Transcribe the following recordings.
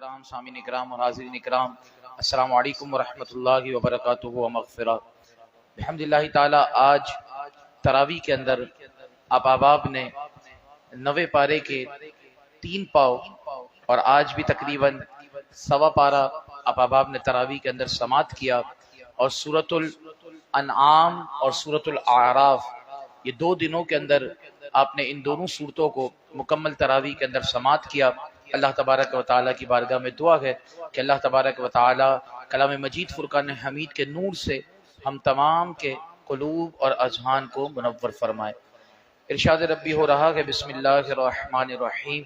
محترم سامعین اکرام اور حاضرین اکرام، السلام علیکم ورحمۃ اللہ وبرکاتہ و مغفرہ۔ الحمدللہ تعالی آج تراویح کے اندر آپ احباب نے 9 پارے کے 3 پاؤ اور آج بھی تقریباً 1.25 پارہ آپ احباب نے تراویح کے اندر سماعت کیا، اور سورۃ الانعام اور سورۃ الاعراف یہ 2 دنوں کے اندر آپ نے ان دونوں صورتوں کو مکمل تراویح کے اندر سماعت کیا۔ اللہ تبارک و تعالیٰ کی بارگاہ میں دعا ہے کہ اللہ تبارک و تعالیٰ کلام مجید فرقان حمید کے نور سے ہم تمام کے قلوب اور اذہان کو منور فرمائے۔ ارشاد ربی ہو رہا ہے، بسم اللہ الرحمن الرحیم،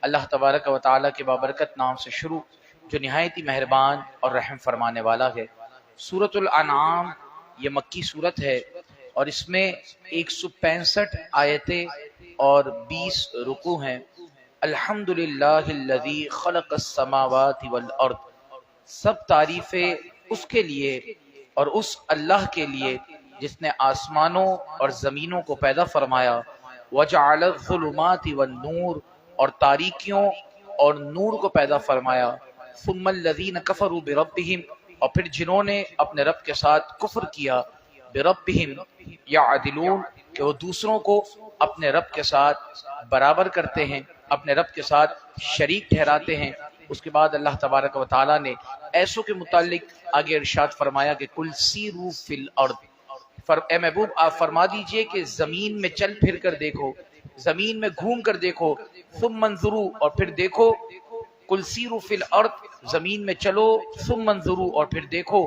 اللہ تبارک و تعالیٰ کے بابرکت نام سے شروع جو نہایت ہی مہربان اور رحم فرمانے والا ہے۔ سورۃ الانعام یہ مکی صورت ہے اور اس میں 165 آیتیں اور 20 رکوع ہیں۔ الحمدللہ الذی خلق السماوات والارض، سب تعریفیں اس کے لیے اور اس اللہ کے لیے جس نے آسمانوں اور زمینوں کو پیدا فرمایا، وجعل الظلمات والنور، اور تاریکیوں اور نور کو پیدا فرمایا، ثم الذین کفروا بربہم، اور پھر جنہوں نے اپنے رب کے ساتھ کفر کیا، بربہم یعدلون، کہ وہ دوسروں کو اپنے رب کے ساتھ برابر کرتے ہیں، اپنے رب کے ساتھ شریک ٹھہراتے ہیں۔ اس کے بعد اللہ تبارک و تعالیٰ نے ایسوں کے متعلق آگے ارشاد فرمایا کہ کل سیروا فی الارض، اے محبوب آپ فرما دیجئے کہ زمین میں چل پھر کر دیکھو، زمین میں گھوم کر دیکھو، ثم انظروا، اور پھر دیکھو، کل سیروا فی الارض زمین میں چلو، ثم انظروا، اور پھر دیکھو،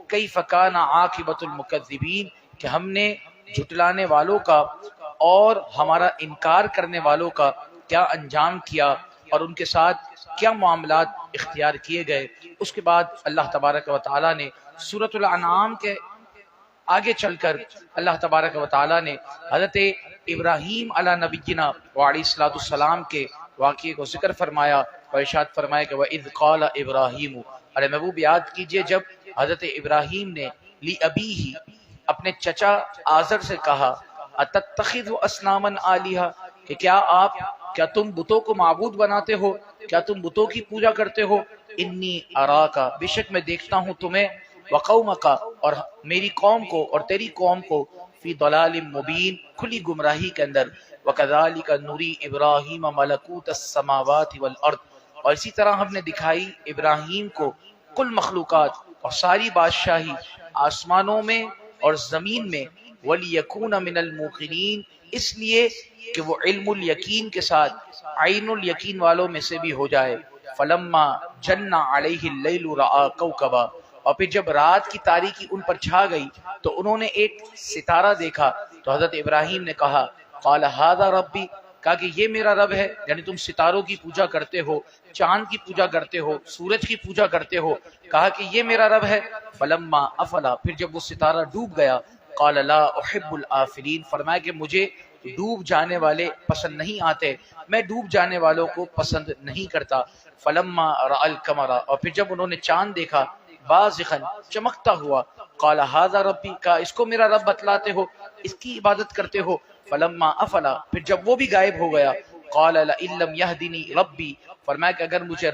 کیف کان عاقبۃ المکذبین، کہ ہم نے جھٹلانے والوں کا اور ہمارا انکار کرنے والوں کا کیا انجام کیا اور ان کے ساتھ کیا معاملات اختیار کیے گئے۔ اس کے بعد اللہ تبارک و تعالیٰ نے سورۃ الانعام کے آگے چل کر اللہ تبارک و تعالیٰ نے حضرت ابراہیم علی نبینا وعلیہ الصلوۃ والسلام کے واقعے کو ذکر فرمایا اور ارشاد فرمایا کہ وَإِذْ قَالَ إِبْرَاهِيمُ، ارے محبوب یاد کیجئے جب حضرت ابراہیم نے لِأَبِيهِ اپنے چچا آزر سے کہا، أَتَتَّخِذُ أَصْنَامًا آلِهَةً، کہ کیا تم بتوں کو معبود بناتے ہو، کیا تم بتوں کی پوجا کرتے ہو، انی اراکا، بے شک میں دیکھتا ہوں تمہیں، وقومک، اور میری قوم کو اور تیری قوم کو، فی ضلال مبین، کھلی گمراہی کے اندر، وکذالک نری ابراہیم ملکوت السماوات والارض، اور اسی طرح ہم نے دکھائی ابراہیم کو کل مخلوقات اور ساری بادشاہی آسمانوں میں اور زمین میں، وَلِيَكُونَ مِنَ الْمُوقِنِينَ، اس لیے کہ وہ علم الیقین کے ساتھ عین الیقین والوں میں سے بھی ہو جائے۔ فلما جن علیہ اللیل رأى کوکبا، اور پھر جب رات کی تاریکی ان پر چھا گئی تو انہوں نے ایک ستارہ دیکھا، تو حضرت ابراہیم نے کہا، قال ھذا ربی، کہا کہ یہ میرا رب ہے، یعنی تم ستاروں کی پوجا کرتے ہو، چاند کی پوجا کرتے ہو، سورج کی پوجا کرتے ہو، کہا کہ یہ میرا رب ہے۔ فلما افلا، پھر جب وہ ستارہ ڈوب گیا، قال لا احب الآفلین، فرمایا کہ مجھے ڈوب جانے والے پسند نہیں آتے، میں ڈوب جانے والوں کو پسند نہیں کرتا۔ فلما رأى القمر، اور پھر جب انہوں نے چاند دیکھا، بازغا، چمکتا ہوا، قال ھذا ربی، کہا اس کو میرا رب بتلاتے ہو، اس کی عبادت کرتے ہو۔ فلما افلا، پھر جب وہ بھی غائب ہو گیا، قال لئن لم يهدني ربی، فرمایا کہ اگر مجھے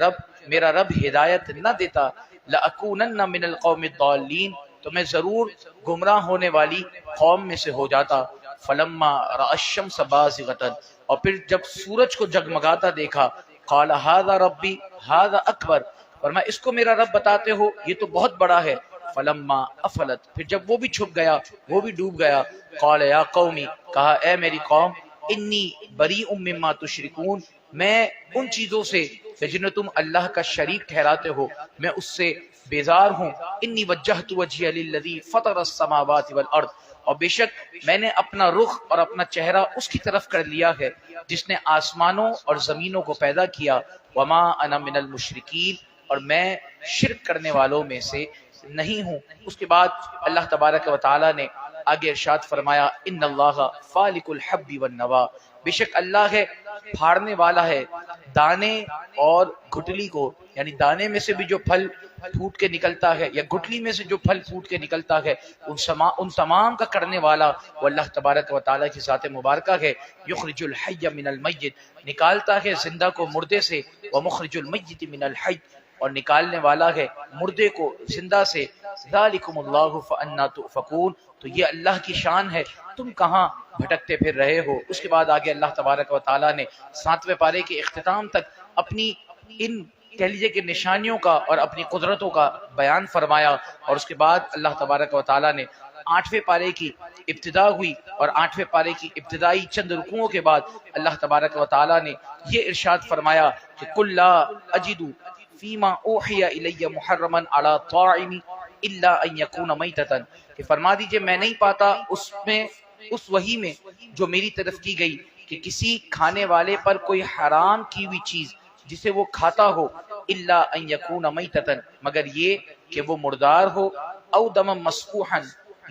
میرا رب ہدایت نہ دیتا، لأکونن من القوم الضالین، تو میں ضرور گمراہ ہونے والی قوم میں سے ہو جاتا۔ فلما رأى الشمس بازغة، اور پھر جب سورج کو جگمگاتا دیکھا، قال ھذا ربی ھذا اکبر، فرمایا اس کو میرا رب بتاتے ہو، یہ تو بہت بڑا ہے۔ فلما افلت، پھر جب وہ بھی چھپ گیا، وہ بھی ڈوب گیا، قال یا قومی، کہا اے میری قوم، انی بریء مما تشرکون، میں ان چیزوں سے جنہیں تم اللہ کا شریک ٹھہراتے ہو میں اس سے بیزار ہوں۔ انی وجہت وجہی للذی فطر السماوات والارض، اور بے شک میں نے اپنا رخ اور اپنا چہرہ اس کی طرف کر لیا ہے جس نے آسمانوں اور زمینوں کو پیدا کیا، وما انا من المشرکین، اور میں شرک کرنے والوں میں سے نہیں ہوں۔ اس کے بعد اللہ تبارک و تعالی نے آگے ارشاد فرمایا، ان اللہ فالق الحب والنوا، بے شک اللہ ہے پھاڑنے والا ہے دانے اور گٹلی کو، یعنی دانے میں سے بھی جو پھل پھوٹ کے نکلتا ہے یا گٹلی میں سے جو پھل پھوٹ کے نکلتا ہے، ان تمام کا کرنے والا وہ اللہ تبارک و تعالیٰ کی ذات مبارکہ ہے۔ یخرج الحی من المیت، نکالتا ہے زندہ کو مردے سے، ومخرج المیت من الحی، اور نکالنے والا ہے مردے کو زندہ سے۔ ذالکم اللہ فانا تؤفکون، تو یہ اللہ کی شان ہے، تم کہاں بھٹکتے پھر رہے ہو۔ اس کے بعد آگے اللہ تبارک و تعالیٰ نے 7ویں پارے کے اختتام تک اپنی ان کہہ لیجیے کہ نشانیوں کا اور اپنی قدرتوں کا بیان فرمایا، اور اس کے بعد اللہ تبارک و تعالیٰ نے 8ویں پارے کی ابتدا ہوئی، اور 8ویں پارے کی ابتدائی چند رکوعوں کے بعد اللہ تبارک و تعالیٰ نے یہ ارشاد فرمایا کہ قل لا اجد فیما اوحی الی محرما علی طاعم الا ان یکون میتۃ، کہ فرما دیجئے میں نہیں پاتا اس وحی میں جو میری طرف کی گئی کہ کسی کھانے والے پر کوئی حرام کی ہوئی چیز جسے وہ کھاتا ہو، الا ان یکون میتۃ، مگر یہ کہ وہ مردار ہو، او دم مسفوحا،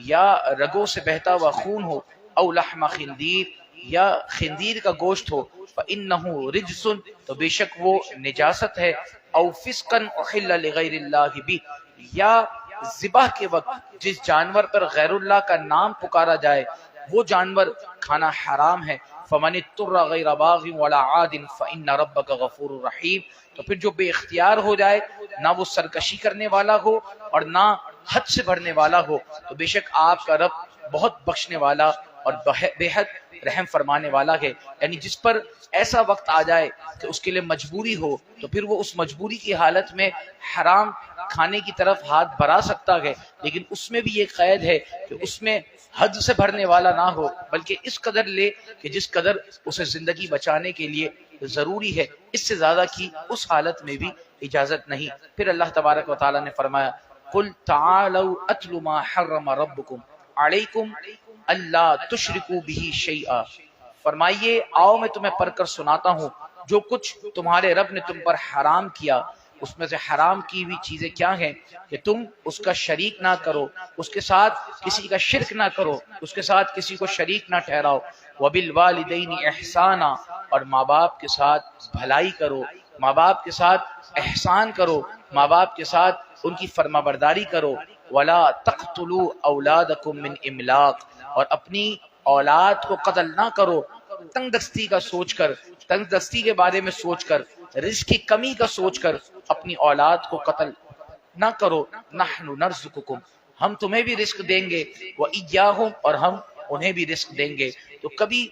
یا رگوں سے بہتا ہوا خون ہو، او لحم خنزیر، یا خنزیر کا گوشت ہو، فإنہ رجس، تو بے شک وہ نجاست ہے، او فسقا احل لغیر اللہ بھی، یا ذبح کے وقت جس جانور پر غیر اللہ کا نام پکارا جائے وہ جانور کھانا حرام ہے۔ فمن اضطر غیر باغ ولا عاد فإن ربک غفور رحیم، تو پھر جو بے اختیار ہو جائے، نہ وہ سرکشی کرنے والا ہو اور نہ حد سے بڑھنے والا ہو، تو بے شک آپ کا رب بہت بخشنے والا اور بے حد رحم فرمانے والا ہے۔ یعنی جس پر ایسا وقت آ جائے کہ اس کے لیے مجبوری ہو، تو پھر وہ اس مجبوری کی حالت میں حرام کھانے کی طرف ہاتھ بڑھا سکتا ہے، لیکن اس میں بھی یہ قید ہے کہ اس میں حد سے بڑھنے والا نہ ہو، بلکہ اس قدر لے کہ جس قدر اسے زندگی بچانے کے لیے ضروری ہے، اس سے زیادہ کی اس حالت میں بھی اجازت نہیں۔ پھر اللہ تبارک و تعالیٰ نے فرمایا قل تعالوا اتل ما حرم ربکم علیکم اللہ تشرکوا بہ شیئا، فرمائیے آؤ میں تمہیں پڑھ کر سناتا ہوں جو کچھ تمہارے رب نے تم پر حرام کیا۔ اس میں سے حرام کی ہوئی چیزیں کیا ہیں کہ تم اس کا شریک نہ کرو، اس کے ساتھ کسی کا شرک نہ کرو، اس کے ساتھ کسی کو شریک نہ ٹھہراؤ، وبالوالدین احسانا، اور ماں باپ کے ساتھ بھلائی کرو، ماں باپ کے ساتھ احسان کرو، ماں باپ کے ساتھ ان کی فرما برداری کرو، ولا تقتلوا اولادکم من املاق، اور اپنی اولاد کو قتل نہ کرو تنگ دستی کا سوچ کر، تنگ دستی کے بارے میں سوچ کر، رزق کی کمی کا سوچ کر اپنی اولاد کو قتل نہ کرو، نحن نرزقکم، ہم تمہیں بھی رزق دیں گے، وإیاہم، اور ہم انہیں بھی رزق دیں گے۔ تو کبھی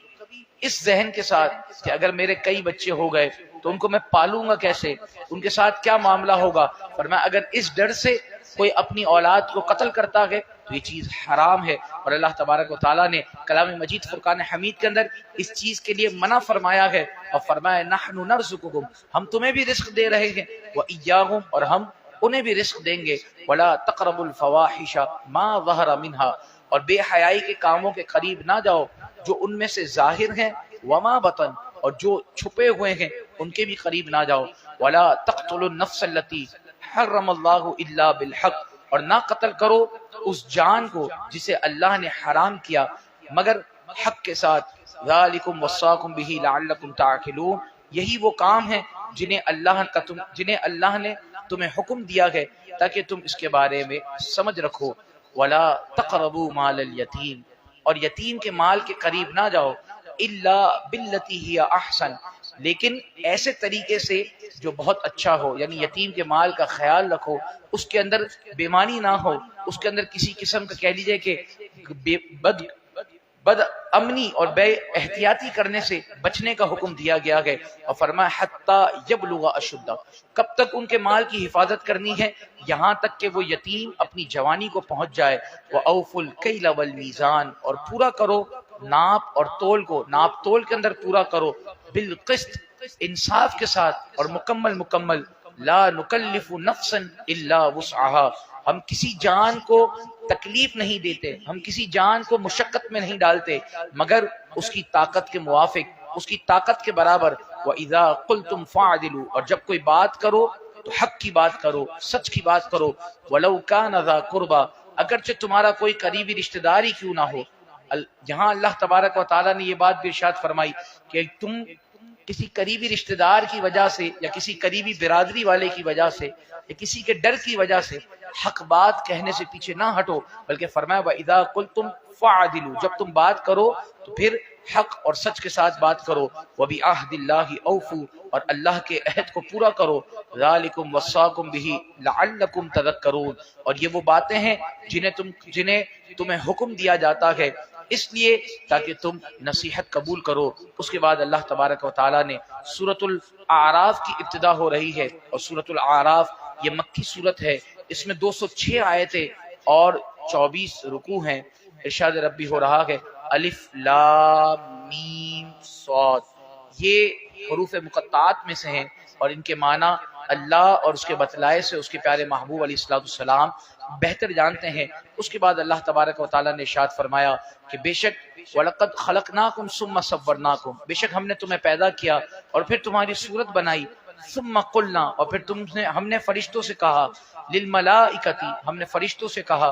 اس ذہن کے ساتھ کہ اگر میرے کئی بچے ہو گئے تو ان کو میں پالوں گا کیسے، ان کے ساتھ کیا معاملہ ہوگا، فرمایا اگر اس ڈر سے کوئی اپنی اولاد کو قتل کرتا ہے تو یہ چیز حرام ہے، اور اللہ تبارک و تعالیٰ نے کلام مجید فرقان حمید کے اندر اس چیز کے لیے منع فرمایا ہے، اور فرمایا نحن نرزقکم، ہم تمہیں بھی رزق دے رہے ہیں، وإیاہم، اور ہم انہیں بھی رزق دیں گے، ولا تقربوا الفواحش ما ظہر منها، اور بے حیائی کے کاموں کے قریب نہ جاؤ جو ان میں سے ظاہر ہیں، وما بطن، اور جو چھپے ہوئے ہیں ان کے بھی قریب نہ جاؤ، ولا تقتلوا النفس التي حرم اللہ الا بالحق، اور نہ قتل کرو اس جان کو جسے اللہ نے حرام کیا مگر حق کے ساتھ، ذالکم وصاکم بہ لعلکم تعقلون، یہی وہ کام ہیں جنہیں اللہ نے تمہیں حکم دیا ہے تاکہ تم اس کے بارے میں سمجھ رکھو، ولا تقربوا مال الیتیم، اور یتیم کے مال کے قریب نہ جاؤ، الا باللتی ہی احسن، لیکن ایسے طریقے سے جو بہت اچھا ہو، یعنی یتیم کے مال کا خیال رکھو، اس کے اندر بےمانی نہ ہو، اس کے اندر کسی قسم کا کہہ لیجئے کہ بد امنی اور بے احتیاطی کرنے سے بچنے کا حکم دیا گیا ہے، اور فرمایا حتی یبلغ اشدہ، کب تک ان کے مال کی حفاظت کرنی ہے، یہاں تک کہ وہ یتیم اپنی جوانی کو پہنچ جائے، وَأَوْفُوا الْكَيْلَ وَالْمِيزَانَ، اور پورا کرو ناپ اور تول کو، ناپ تول کے اندر پورا کرو، بالقسط، انصاف کے ساتھ اور مکمل، لا نکلف نفسا الا وسعها، ہم کسی جان کو تکلیف نہیں دیتے، ہم کسی جان کو مشقت میں نہیں ڈالتے مگر اس کی طاقت کے موافق، اس کی طاقت کے برابر، وَإِذَا قُلْتُمْ فَاعْدِلُوا، اور جب کوئی بات کرو تو حق کی بات کرو، سچ کی بات کرو، وَلَوْ كَانَ ذَا قُرْبَى، اگرچہ تمہارا کوئی قریبی رشتہ داری کیوں نہ ہو۔ یہاں اللہ تبارک و تعالیٰ نے یہ بات بھی ارشاد فرمائی کہ کسی قریبی رشتہ دار کی وجہ سے یا کسی قریبی برادری والے کی وجہ سے یا کسی کے ڈر کی وجہ سے حق بات کہنے سے پیچھے نہ ہٹو، بلکہ فرمایا وَإِذَا قُلْتُمْ فَعَدِلُوا، جب تم بات کرو تو پھر حق اور سچ کے ساتھ بات کرو، وَبِعَهْدِ اللَّهِ أَوْفُوا، اور اللہ کے عہد کو پورا کرو، ذَلِكُمْ وَصَّاكُمْ بِهِ لَعَلَّكُمْ تَذَكَّرُونَ، اور یہ وہ باتیں ہیں جنہیں تمہیں حکم دیا جاتا ہے اس لیے تاکہ تم نصیحت قبول کرو۔ اس کے بعد اللہ تبارک و تعالیٰ نے سورۃ الاعراف کی ابتدا ہو رہی ہے، اور سورۃ الاعراف یہ مکی سورت ہے، اس میں 206 آیتیں اور 24 رکوع ہیں۔ ارشاد ربی ہو رہا ہے الف لام میم صاد، یہ حروف مقطعات میں سے ہیں اور ان کے معنی اللہ اور اس کے بتلائے سے اس کے پیارے محبوب علیہ الصلوۃ والسلام بہتر جانتے ہیں۔ اس کے بعد اللہ تبارک و تعالیٰ نے ارشاد فرمایا کہ بے شک وَلَقَدْ خَلَقْنَاكُمْ ثُمَّ صَوَّرْنَاكُمْ، بے شک ہم نے تمہیں پیدا کیا اور پھر تمہاری صورت بنائی، ثُمَّ قُلْنَا، اور پھر ہم نے فرشتوں سے کہا، لِلْمَلَائِكَةِ، ہم نے فرشتوں سے کہا،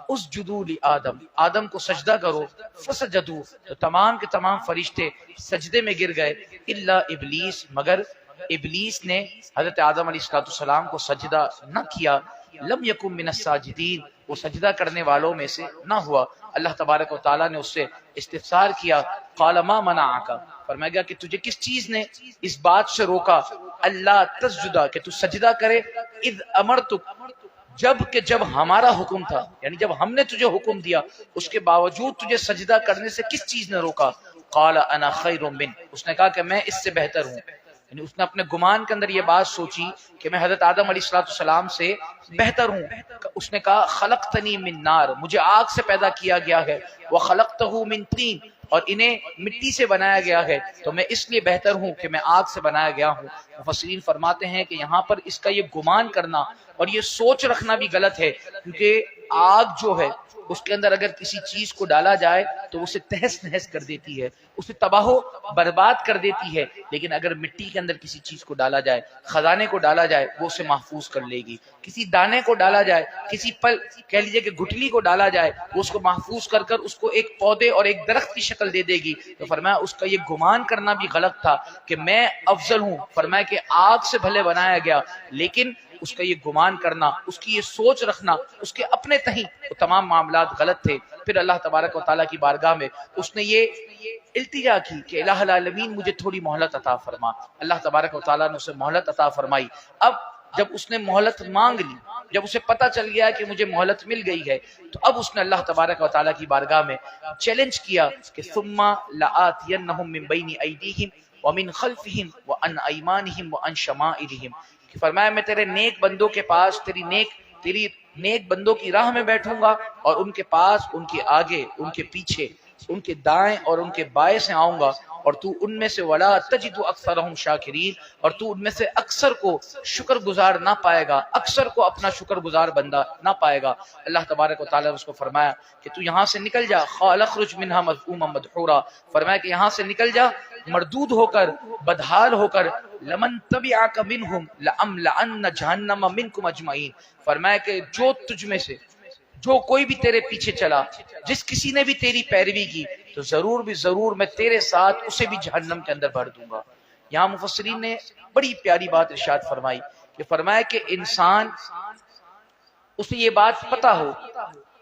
اسجدوا لآدم، آدم کو سجدہ کرو، فسجدوا، تو تمام کے تمام فرشتے سجدے میں گر گئے، الا ابلیس، مگر ابلیس نے حضرت آدم علیہ السلام کو سجدہ نہ کیا، لم یکن من الساجدین، وہ سجدہ کرنے والوں میں سے نہ ہوا۔ اللہ تبارک و تعالیٰ نے اس سے استفسار کیا، قال ما منعک، فرمایا گیا کہ تجھے کس چیز نے اس بات سے روکا، اللہ تسجدہ، کہ تو سجدہ کرے، اذ امرتک، جب ہمارا حکم تھا، یعنی جب ہم نے تجھے حکم دیا اس کے باوجود تجھے سجدہ کرنے سے کس چیز نے روکا، قال انا خیر من، اس نے کہا کہ میں اس سے بہتر ہوں، یعنی اس نے اپنے گمان کے اندر یہ بات سوچی کہ میں حضرت آدم علیہ السلام سے بہتر ہوں۔ اس نے کہا خلقتنی من نار، مجھے آگ سے پیدا کیا گیا ہے، وخلقتہ من طین، اور انہیں مٹی سے بنایا گیا ہے، تو میں اس لیے بہتر ہوں کہ میں آگ سے بنایا گیا ہوں۔ مفسرین فرماتے ہیں کہ یہاں پر اس کا یہ گمان کرنا اور یہ سوچ رکھنا بھی غلط ہے، کیونکہ آگ جو ہے اس کے اندر اگر کسی چیز کو ڈالا جائے تو اسے تہس نہس کر دیتی ہے، اسے تباہ و برباد کر دیتی ہے، لیکن اگر مٹی کے اندر کسی چیز کو ڈالا جائے، خزانے کو ڈالا جائے، وہ اسے محفوظ کر لے گی، کسی دانے کو ڈالا جائے، کسی پل کہہ لیجئے کہ گٹھلی کو ڈالا جائے، وہ اس کو محفوظ کر کر اس کو ایک پودے اور ایک درخت کی شکل دے دے گی۔ تو فرمایا اس کا یہ گمان کرنا بھی غلط تھا کہ میں افضل ہوں، فرمایا کہ آگ سے بھلے بنایا گیا، لیکن اس کا یہ گمان کرنا، اس کی یہ سوچ رکھنا، اس کے اپنے تہیں وہ تمام معاملات غلط تھے۔ پھر اللہ تبارک و تعالیٰ کی بارگاہ میں اس نے یہ التجا کی کہ الہ العالمین مجھے تھوڑی مہلت عطا فرما۔ اللہ تبارک و تعالیٰ نے اسے مہلت عطا فرمائی۔ اب جب اس نے مہلت مانگ لی، جب اسے پتہ چل گیا کہ مجھے مہلت مل گئی ہے، تو اب اس نے اللہ تبارک و تعالیٰ کی بارگاہ میں چیلنج کیا کہ ثم لآتینہم من بین ایدیہم ومن خلفہم وعن ایمانہم وعن شمائلہم، کہ فرمایا میں تیرے نیک بندوں کے پاس تیری نیک بندوں کی راہ میں بیٹھوں گا، اور ان کے پاس، ان کے آگے، ان کے پیچھے، ان کے دائیں اور ان کے بائیں سے آؤں گا، اور تو ان میں سے ولا تجد اکثرهم شاکرین، اور تو ان میں سے اکثر کو شکر گزار نہ پائے گا، اکثر کو اپنا شکر گزار بندہ نہ پائے گا۔ اللہ تبارک و تعالیٰ نے اس کو فرمایا کہ تو یہاں سے نکل جا، قال اخرج منها مذءوما مدحورا، فرمایا کہ یہاں سے نکل جا مردود ہو کر، بدحال ہو کر، لمن تبعک منہم لأملأن جہنم منکم اجمعین، فرمایا کہ جو تجھ میں سے جو کوئی بھی تیرے پیچھے چلا، جس کسی نے بھی تیری پیروی کی، تو ضرور بھی ضرور میں تیرے ساتھ اسے بھی جہنم کے اندر بھر دوں گا۔ یہاں مفسرین نے بڑی پیاری بات ارشاد فرمائی کہ فرمایا کہ انسان، اسے یہ بات پتہ ہو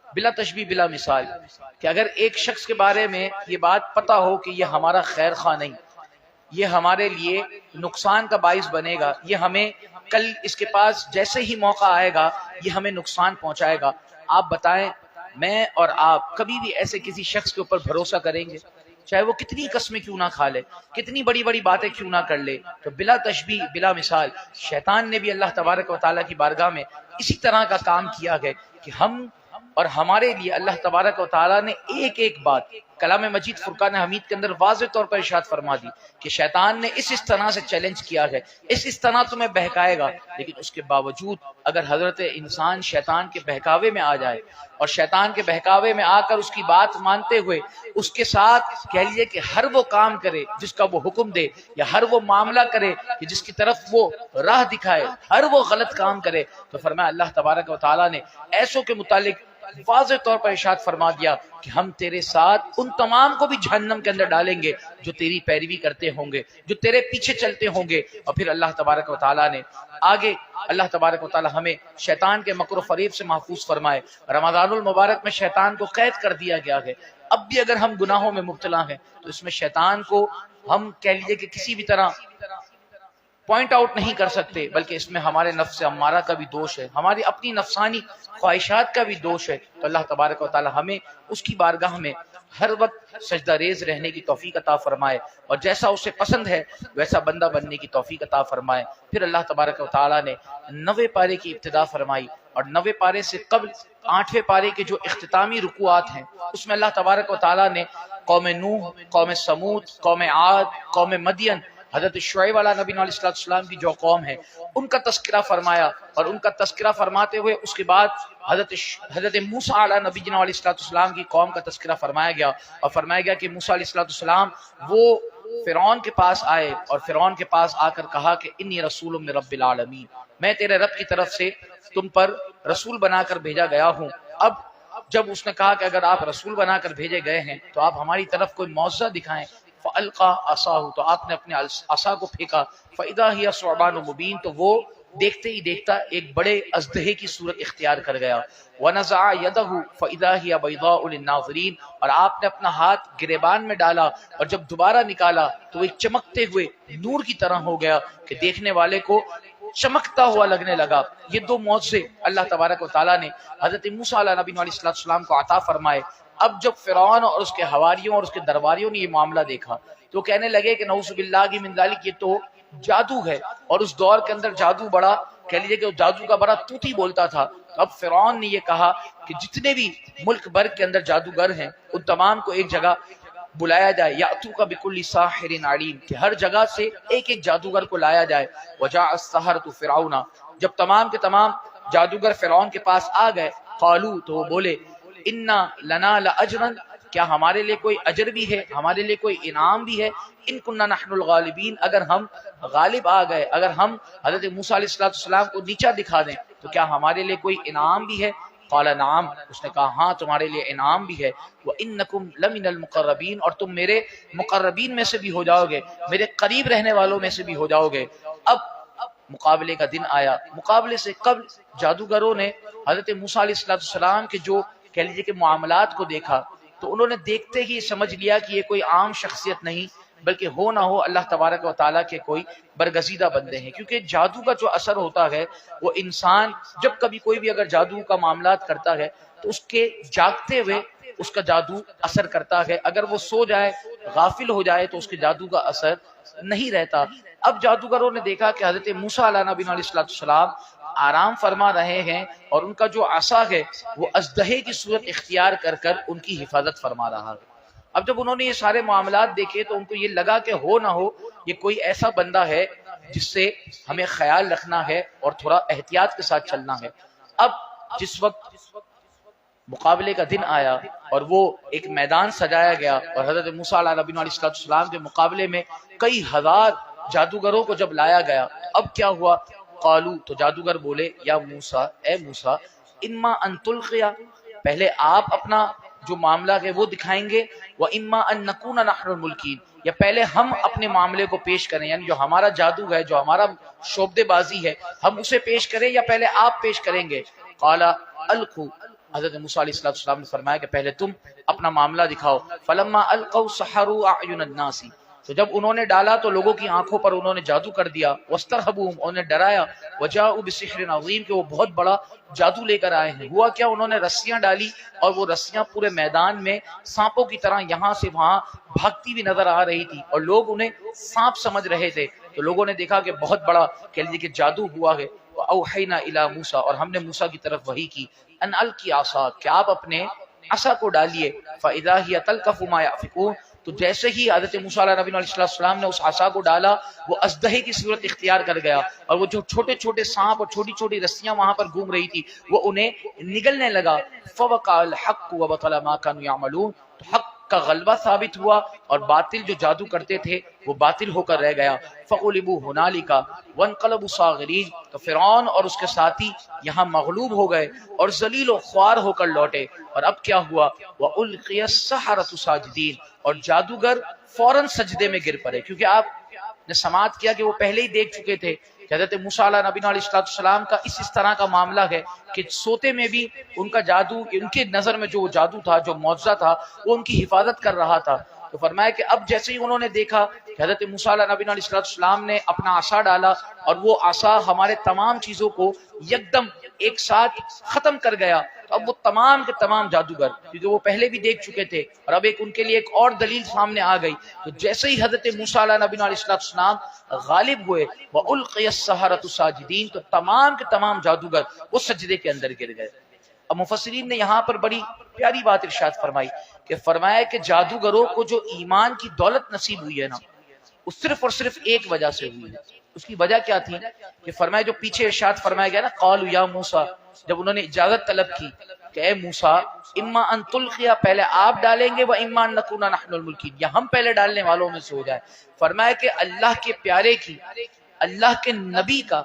بلا تشبیہ بلا مثال کہ اگر ایک شخص کے بارے میں یہ بات پتہ ہو کہ یہ ہمارا خیر خواہ نہیں، یہ ہمارے لیے نقصان کا باعث بنے گا، یہ ہمیں کل اس کے پاس جیسے ہی موقع آئے گا یہ ہمیں نقصان پہنچائے گا، آپ بتائیں میں اور آپ کبھی بھی ایسے کسی شخص کے اوپر بھروسہ کریں گے؟ چاہے وہ کتنی قسمیں کیوں نہ کھا لے، کتنی بڑی بڑی باتیں کیوں نہ کر لے۔ تو بلا تشبیہ بلا مثال شیطان نے بھی اللہ تبارک و تعالیٰ کی بارگاہ میں اسی طرح کا کام کیا ہے کہ ہم اور ہمارے لیے اللہ تبارک و تعالیٰ نے ایک ایک بات کلام مجید فرقان حمید کے اندر واضح طور پر ارشاد فرما دی کہ شیطان نے اس طرح سے چیلنج کیا ہے، اس طرح تمہیں بہکائے گا، لیکن اس کے باوجود اگر حضرت انسان شیطان کے بہکاوے میں آ جائے اور شیطان کے بہکاوے میں آ کر اس کی بات مانتے ہوئے اس کے ساتھ کہہ لیجیے کہ ہر وہ کام کرے جس کا وہ حکم دے، یا ہر وہ معاملہ کرے کہ جس کی طرف وہ راہ دکھائے، ہر وہ غلط کام کرے، تو فرمایا اللہ تبارک و تعالیٰ نے ایسوں کے متعلق واضح طور پر ارشاد فرما دیا کہ ہم تیرے ساتھ ان تمام کو بھی جہنم کے اندر ڈالیں گے جو تیری پیروی کرتے ہوں گے، جو تیرے پیچھے چلتے ہوں گے۔ اور پھر اللہ تبارک و تعالیٰ نے آگے، اللہ تبارک و تعالیٰ ہمیں شیطان کے مکر و فریب سے محفوظ فرمائے۔ رمضان المبارک میں شیطان کو قید کر دیا گیا ہے، اب بھی اگر ہم گناہوں میں مبتلا ہیں تو اس میں شیطان کو ہم کہہ لیجئے کہ کسی بھی طرح پوائنٹ آؤٹ نہیں کر سکتے، بلکہ اس میں ہمارے نفس ہمارا کا بھی دوش ہے، ہماری اپنی نفسانی خواہشات کا بھی دوش ہے۔ تو اللہ تبارک و تعالی ہمیں اس کی بارگاہ میں ہر وقت سجدہ ریز رہنے کی توفیق عطا فرمائے، اور جیسا اسے پسند ہے ویسا بندہ بننے کی توفیق عطا فرمائے۔ پھر اللہ تبارک و تعالی نے 90 پارے کی ابتدا فرمائی، اور 90 پارے سے قبل 8ویں پارے کے جو اختتامی رکوعات ہیں اس میں اللہ تبارک و تعالی نے قوم نوح، قوم سمود، قوم عاد، قوم مدین، حضرت شعیب علیہ نبی علیہ السلام کی جو قوم ہے ان کا تذکرہ فرمایا، اور ان کا تذکرہ فرماتے ہوئے اس کے بعد حضرت موسیٰ علیہ نبی علیہ السلام کی قوم کا تذکرہ فرمایا گیا، اور فرمایا گیا کہ موسیٰ علیہ السلام وہ فرعون کے پاس آئے اور فرعون کے پاس آ کر کہا کہ انی رسول من رب العالمین، میں تیرے رب کی طرف سے تم پر رسول بنا کر بھیجا گیا ہوں۔ اب جب اس نے کہا کہ اگر آپ رسول بنا کر بھیجے گئے ہیں تو آپ ہماری طرف کوئی معجزہ دکھائیں، فَأَلْقَى عَصَاهُ، تو آپ نے اپنے عصا کو پھینکا، فَإِذَا هِيَ ثُعْبَانٌ مُبِينٌ، تو وہ دیکھتے ہی دیکھتا ایک بڑے اژدہے کی صورت اختیار کر گیا، وَنَزَعَ يَدَهُ فَإِذَا هِيَ بَيْضَاءُ لِلنَّاظِرِينَ، اور آپ نے اپنا ہاتھ گریبان میں ڈالا اور جب دوبارہ نکالا تو وہ ایک چمکتے ہوئے نور کی طرح ہو گیا کہ دیکھنے والے کو چمکتا ہوا لگنے لگا۔ یہ دو معجزے اللہ تبارک و تعالیٰ نے حضرت موسیٰ علیہ نبی علیہ السلام کو عطا فرمائے۔ اب جب فرعون اور اس کے حواریوں اور اس کے درباریوں نے یہ معاملہ دیکھا تو کہنے لگے کہ نعوذ باللہ من ذالک، یہ تو جادو ہے، اور اس دور کے اندر جادو بڑا، کہہ لیجیے کہ جادو کا بڑا توتی بولتا تھا۔ اب فرعون نے یہ کہا کہ جتنے بھی ملک بھر کے اندر جادوگر ہیں ان تمام کو ایک جگہ بلایا جائے، یاتوک بکل ساحر علیم، کہ ہر جگہ سے ایک ایک جادوگر کو لایا جائے۔ وجاء السحرۃ فرعون، جب تمام کے تمام جادوگر فرعون کے پاس آ گئے، قالوا، تو وہ بولے، انا لنا لاجرا، کیا ہمارے لیے کوئی اجر بھی ہے، ہمارے لیے کوئی انعام بھی ہے، ان کننا نحن الغالبین، اگر ہم غالب آ گئے، اگر ہم حضرت موسیٰ علیہ السلام کو نیچا دکھا دیں تو کیا ہمارے لیے کوئی انعام بھی ہے؟ قال نعم، اس نے کہا ہاں تمہارے لیے انعام بھی ہے، وانکم لمن المقربین، اور تم میرے مقربین میں سے بھی ہو جاؤ گے، میرے قریب رہنے والوں میں سے بھی ہو جاؤ گے۔ اب مقابلے کا دن آیا۔ مقابلے سے قبل جادوگروں نے حضرت موسیٰ علیہ السلام کے جو کہہ لیجیے کہ معاملات کو دیکھا تو انہوں نے دیکھتے ہی سمجھ لیا کہ یہ کوئی عام شخصیت نہیں بلکہ ہو نہ ہو اللہ تبارک و تعالیٰ کے کوئی برگزیدہ بندے ہیں، کیونکہ جادو کا جو اثر ہوتا ہے وہ انسان جب کبھی کوئی بھی اگر جادو کا معاملات کرتا ہے تو اس کے جاگتے ہوئے اس کا جادو اثر کرتا ہے، اگر وہ سو جائے غافل ہو جائے تو اس کے جادو کا اثر نہیں رہتا۔ اب جادوگروں نے دیکھا کہ حضرت موسیٰ علیہ نبی علیہ السلام آرام فرما رہے ہیں اور ان کا جو عصا ہے وہ اژدہے کی صورت اختیار کر کر ان کی حفاظت فرما رہا ہے۔ اب جب انہوں نے یہ سارے معاملات دیکھے تو ان کو یہ لگا کہ ہو نہ ہو یہ کوئی ایسا بندہ ہے جس سے ہمیں خیال رکھنا ہے اور تھوڑا احتیاط کے ساتھ چلنا ہے۔ اب جس وقت مقابلے کا دن آیا اور وہ ایک میدان سجایا گیا اور حضرت موسیٰ علیہ نبی علیہ السلام کے مقابلے میں کئی ہزار جادوگروں کو جب لایا گیا، اب کیا ہوا؟ قالو، تو جادوگر بولے، یا موسیٰ، اے موسیٰ، اما ان تلقیا، پہلے آپ اپنا جو معاملہ ہے وہ دکھائیں گے، واما ان نکون نحن الملکین، یا پہلے ہم اپنے معاملے کو پیش کریں، یعنی جو ہمارا جادو ہے، جو ہمارا شعبدے بازی ہے، ہم اسے پیش کریں یا پہلے آپ پیش کریں گے؟ قال القوا، حضرت موسیٰ علیہ السلام نے فرمایا کہ پہلے تم اپنا معاملہ دکھاؤ۔ فلما القوا سحروا اعین الناس، تو جب انہوں نے ڈالا تو لوگوں کی آنکھوں پر انہوں نے جادو کر دیا، واسترهبوهم، انہوں نے ڈرایا، وجاءوا بسحر عظیم، کہ وہ بہت بڑا جادو لے کر آئے ہیں۔ ہوا کیا؟ انہوں نے رسیاں ڈالی اور وہ رسیاں پورے میدان میں سانپوں کی طرح یہاں سے وہاں بھاگتی بھی نظر آ رہی تھی اور لوگ انہیں سانپ سمجھ رہے تھے، تو لوگوں نے دیکھا کہ بہت بڑا کہہ لیجیے کہ جادو ہوا ہے۔ اوحینا الی موسیٰ، اور ہم نے موسیٰ کی طرف وحی کی، ان القی عصاک، کہ آپ اپنے عصا کو ڈالیے، فاذا ہی تلقف ما یافکون، تو جیسے ہی حضرت موسیٰ علیہ نبی علیہ السلام نے اس عصا کو ڈالا وہ اژدہے کی صورت اختیار کر گیا، اور وہ جو چھوٹے چھوٹے سانپ اور چھوٹی چھوٹی رسیاں وہاں پر گھوم رہی تھی وہ انہیں نگلنے لگا۔ فوقع الحق وبطل ما كانوا يعملون، تو حق کا غلبہ ثابت ہوا اور باطل جو جادو کرتے تھے وہ باطل ہو کر رہ گیا. فغلبوا هنالک وانقلبوا صاغرین، تو فرعون اور اس کے ساتھی یہاں مغلوب ہو گئے اور ذلیل و خوار ہو کر لوٹے. اور اب کیا ہوا؟ وَأُلْقِيَ السَّحَرَةُ ساجدین، اور جادوگر فوراً سجدے میں گر پڑے. کیونکہ آپ نے سماعت کیا کہ وہ پہلے ہی دیکھ چکے تھے کہ حضرت موسیٰ علیہ نبینا علیہ السلام کا اس طرح کا معاملہ ہے کہ سوتے میں بھی ان کا جادو، ان کی نظر میں جو جادو تھا، جو معجزہ تھا، وہ ان کی حفاظت کر رہا تھا. تو فرمایا کہ اب جیسے ہی انہوں نے دیکھا کہ حضرت موسیٰ علیہ نبینا علیہ السلام نے اپنا عصا ڈالا اور وہ عصا ہمارے تمام چیزوں کو یکدم ایک ساتھ ختم کر گیا، تو اب وہ تمام کے تمام جادوگر، کیونکہ وہ پہلے بھی دیکھ چکے تھے اور اب ان کے لیے ایک اور دلیل سامنے آ گئی. تو جیسے ہی حضرت موسیٰ علیہ نبینا علیہ السلام غالب ہوئے، وَأُلْقِيَ السَّحَرَةُ ساجدین، تو تمام کے تمام جادوگر وہ سجدے کے اندر گر گئے. اب مفسرین نے یہاں پر بڑی پیاری بات ارشاد فرمائی کہ فرمایا کہ جادوگروں کو جو ایمان کی دولت نصیب ہوئی ہے نا، وہ صرف اور صرف ایک وجہ سے ہوئی ہے. اس کی وجہ کیا تھی کہ فرمایا جو پیچھے ارشاد فرمایا گیا نا، قالوا یا موسیٰ، جب انہوں نے اجازت طلب کی کہ اے موسیٰ، اما ان تلقیا، پہلے آپ ڈالیں گے، و اما ان نکون نحن الملکین، یا ہم پہلے ڈالنے والوں میں سے ہو جائے. فرمایا کہ اللہ کے پیارے کی، اللہ کے نبی کا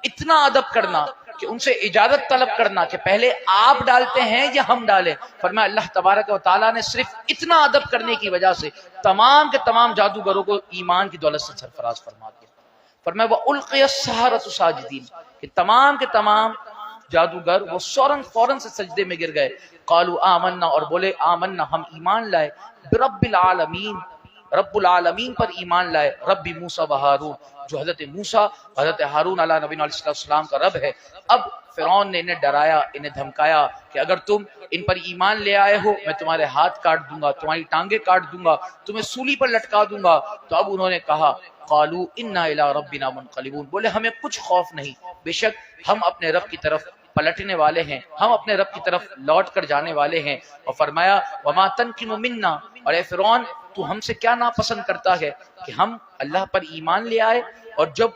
اتنا ادب کرنا کہ ان سے اجازت طلب کرنا کہ پہلے آپ ڈالتے ہیں یا ہم ڈالیں. فرمایا اللہ تبارک و تعالیٰ نے صرف اتنا ادب کرنے کی وجہ سے تمام کے تمام جادوگروں کو ایمان کی دولت سے سرفراز فرما دیا. فرمایا وَأُلْقِيَ السَّحَرَةُ ساجدین، کہ تمام کے تمام جادوگر وہ فوراً سے سجدے میں گر گئے. قالوا آمنا، اور بولے آمنا، ہم ایمان لائے، برب العالمین، رب العالمین پر ایمان لائے، رب موسیٰ و ہارون، جو حضرت موسیٰ حضرت ہارون علیہ نبی علیہ السلام کا رب ہے. اب فرعون نے انہیں ڈرایا، انہیں دھمکایا کہ اگر تم ان پر ایمان لے آئے ہو، میں تمہارے ہاتھ کاٹ دوں گا، تمہاری ٹانگیں کاٹ دوں گا، تمہیں سولی پر لٹکا دوں گا. تو اب انہوں نے کہا قالوا انا الی ربنا منقلبون، بولے ہمیں کچھ خوف نہیں، بے شک ہم اپنے رب کی طرف پلٹنے والے ہیں، ہم اپنے رب کی طرف لوٹ کر جانے والے ہیں. اور فرمایا وما تنقم منا، اور اے فرعون تو ہم سے کیا ناپسند کرتا ہے کہ ہم اللہ پر ایمان لے آئے، اور جب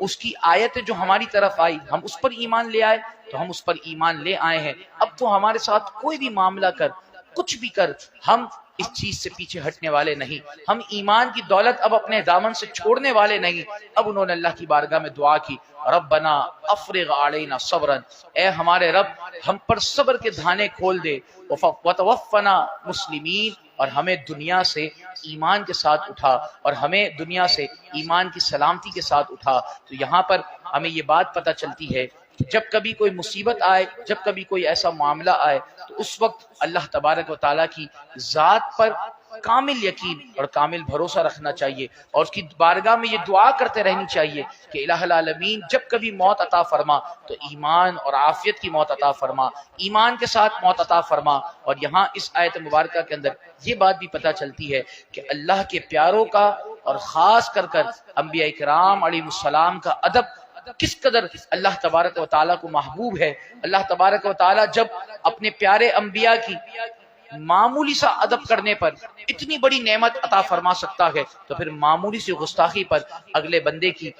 اس کی آیتیں جو ہماری طرف آئی ہم اس پر ایمان لے آئے، تو ہم اس پر ایمان لے آئے ہیں. اب تو ہمارے ساتھ کوئی بھی معاملہ کر، کچھ بھی کر، ہم اس چیز سے پیچھے ہٹنے والے نہیں، ہم ایمان کی دولت اب اپنے دامن سے چھوڑنے والے نہیں. اب انہوں نے اللہ کی بارگاہ میں دعا کی، ربنا افرغ علینا صبرا، اے ہمارے رب ہم پر صبر کے دھانے کھول دے، وتوفنا مسلمین، اور ہمیں دنیا سے ایمان کے ساتھ اٹھا، اور ہمیں دنیا سے ایمان کی سلامتی کے ساتھ اٹھا. تو یہاں پر ہمیں یہ بات پتہ چلتی ہے کہ جب کبھی کوئی مصیبت آئے، جب کبھی کوئی ایسا معاملہ آئے، تو اس وقت اللہ تبارک و تعالیٰ کی ذات پر کامل یقین اور کامل بھروسہ رکھنا چاہیے، اور اس کی بارگاہ میں یہ دعا کرتے رہنی چاہیے کہ الہ العالمین جب کبھی موت عطا فرما تو ایمان اور عافیت کی موت عطا فرما، ایمان کے ساتھ موت عطا فرما. اور یہاں اس آیت مبارکہ کے اندر یہ بات بھی پتہ چلتی ہے کہ اللہ کے پیاروں کا اور خاص کر انبیاء کرام علیہ السلام کا ادب کس قدر اللہ تبارک و تعالیٰ کو محبوب ہے. اللہ تبارک و تعالیٰ جب اپنے پیارے انبیاء کی معمولی سا ادب کرنے پر اتنی بڑی نعمت عطا فرما سکتا ہے، تو پھر معمولی سی گستاخی پر اگلے بندے کی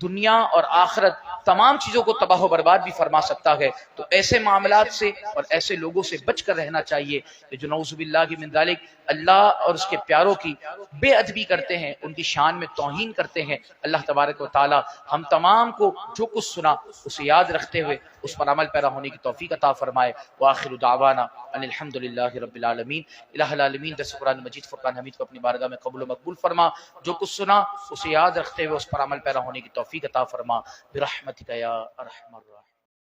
دنیا اور آخرت تمام چیزوں کو تباہ و برباد بھی فرما سکتا ہے. تو ایسے معاملات سے اور ایسے لوگوں سے بچ کر رہنا چاہیے کہ جو نعوذ باللہ من ذالک اللہ اور اس کے پیاروں کی بے ادبی کرتے ہیں، ان کی شان میں توہین کرتے ہیں. اللہ تبارک و تعالی ہم تمام کو جو کچھ سنا اسے یاد رکھتے ہوئے اس پر عمل پیرا ہونے کی توفیق عطا فرمائے. وآخر دعوانا ان الحمدللہ رب العالمین. الہ العالمین دس قرآن مجید فرقان حمید کو اپنی بارگاہ میں قبول و مقبول فرما. جو کچھ سنا اسے یاد رکھتے ہوئے اس پر عمل پیرا ہونے کی توفیق عطا فرما. برحمتک یا ارحم الراحمین.